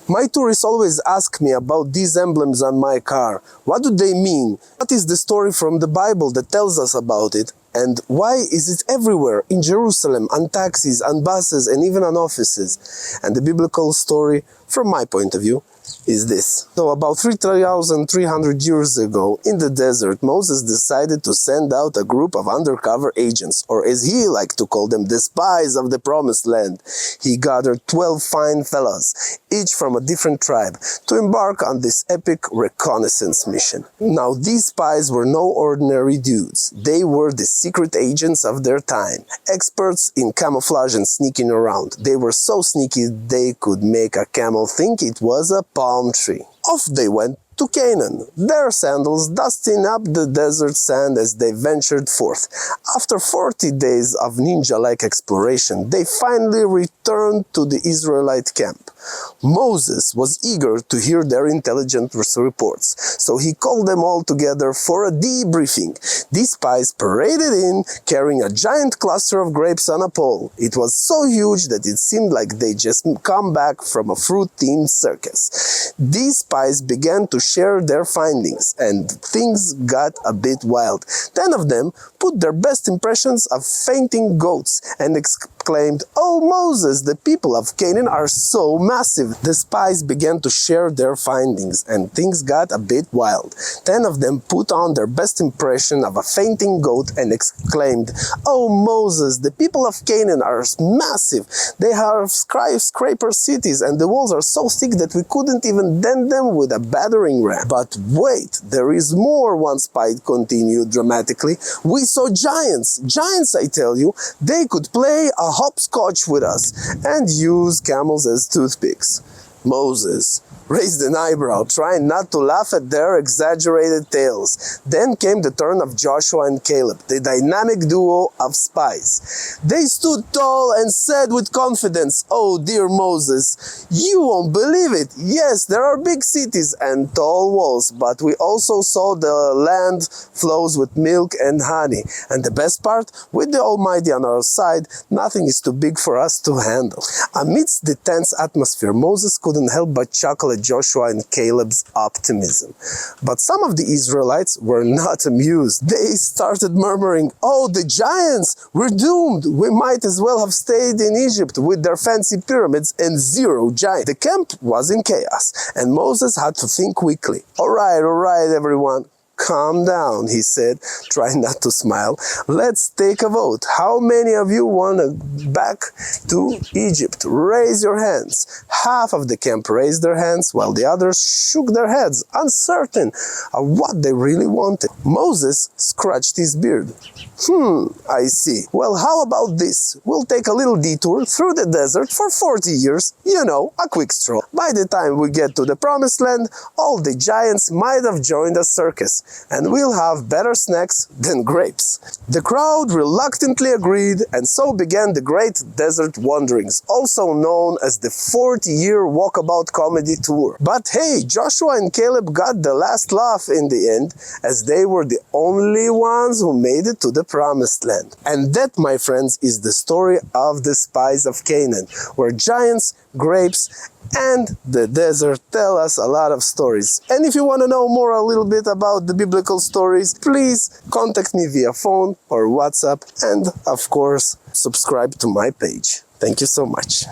My tourists always ask me about these emblems on my car. What do they mean? What is the story from the Bible that tells us about it? And why is it everywhere, in Jerusalem, on taxis, on buses, and even on offices? And the biblical story, from my point of view, is this. So about 3,300 years ago, in the desert, Moses decided to send out a group of undercover agents, or as he liked to call them, the spies of the promised land. He gathered 12 fine fellows, each from a different tribe, to embark on this epic reconnaissance mission. Now, these spies were no ordinary dudes. They were the secret agents of their time, experts in camouflage and sneaking around. They were so sneaky they could make a camel think it was a palm tree. Off they went to Canaan, their sandals dusting up the desert sand as they ventured forth. After 40 days of ninja-like exploration, they finally returned to the Israelite camp. Moses was eager to hear their intelligent reports, so he called them all together for a debriefing. These spies paraded in, carrying a giant cluster of grapes on a pole. It was so huge that it seemed like they just come back from a fruit-themed circus. These spies began to share their findings, and things got a bit wild. 10 of them put their best impressions of fainting goats and exclaimed, "Oh Moses, the people of Canaan are so massive." The spies began to share their findings, and things got a bit wild. 10 of them put on their best impression of a fainting goat and exclaimed, "Oh Moses, the people of Canaan are massive. They have skyscraper cities, and the walls are so thick that we couldn't even dent them with a battering ram." But wait, there is more, one spy continued dramatically. "We saw giants. Giants, I tell you. They could play a hopscotch with us and use camels as toothpicks." Moses raised an eyebrow, trying not to laugh at their exaggerated tales. Then came the turn of Joshua and Caleb, the dynamic duo of spies. They stood tall and said with confidence, "Oh dear Moses, you won't believe it. Yes, there are big cities and tall walls, but we also saw the land flows with milk and honey. And the best part, with the Almighty on our side, nothing is too big for us to handle." Amidst the tense atmosphere, Moses couldn't help but chuckle at Joshua and Caleb's optimism. But some of the Israelites were not amused. They started murmuring, "Oh, the giants! We're doomed! We might as well have stayed in Egypt with their fancy pyramids and zero giants." The camp was in chaos, and Moses had to think quickly. All right, everyone. "Calm down," he said, trying not to smile. "Let's take a vote. How many of you want to back to Egypt? Raise your hands." Half of the camp raised their hands, while the others shook their heads, uncertain of what they really wanted. Moses scratched his beard. I see. Well, how about this? We'll take a little detour through the desert for 40 years. You know, a quick stroll. By the time we get to the promised land, all the giants might have joined a circus, and we'll have better snacks than grapes." The crowd reluctantly agreed, and so began the Great Desert Wanderings, also known as the 40-year walkabout comedy tour. But hey, Joshua and Caleb got the last laugh in the end, as they were the only ones who made it to the promised land. And that, my friends, is the story of the spies of Canaan, where giants, grapes, and the desert tell us a lot of stories. And if you want to know more a little bit about the biblical stories, please contact me via phone or WhatsApp, and of course, subscribe to my page. Thank you so much.